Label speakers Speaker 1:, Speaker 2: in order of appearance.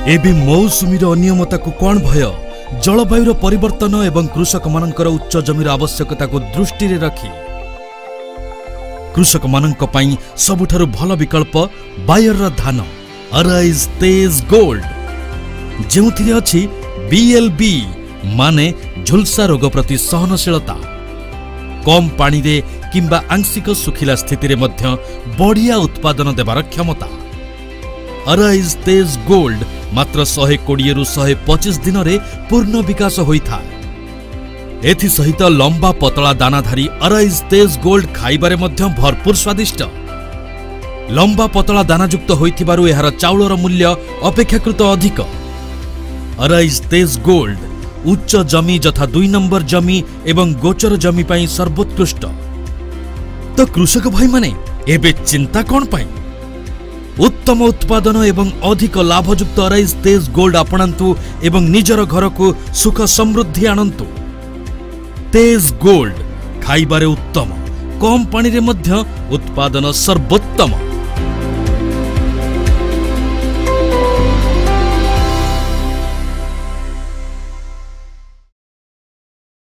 Speaker 1: एबे मौसुमीर अनियमता को कौन भय जलवायुर परिवर्तन एवं कृषक मानकर उच्च जमीर आवश्यकता को दृष्टि रे रखी कृषक मानक पई सबुठारु भल विकल्प बायर धान अराइज तेज गोल्ड जेउथिरे अछि बीएलबी माने झुलसा रोग प्रति सहनशीलता कम पानी रे किंबा आंशिक सुखिला स्थिति रे मध्य बढ़िया उत्पादन देबार क्षमता अराइज तेज गोल्ड मात्र 120 रु 125 दिन रे पूर्ण विकास होइथा एथि सहित लंबा पतला दानाधारी अराइज तेज गोल्ड खाइबारे मध्य भरपूर स्वादिष्ट लंबा पतला दानायुक्त होइथिबारु एहार चाउलर मूल्य अपेक्षाकृत अधिक अराइज तेज गोल्ड उच्च जमी जथा 2 नंबर जमी एवं गोचर जमी पाई सर्वोत्कृष्ट तो कृषक भाई माने एबे चिंता कोन पाई उत्तम उत्पादन एवं अधिक लाभयुक्त अराइज तेज गोल्ड अपनांतु एवं निजर घर को सुख समृद्धि आनंतु तेज गोल्ड खाइबारे उत्तम कम पानी रे मध्य उत्पादन सर्वोत्तम।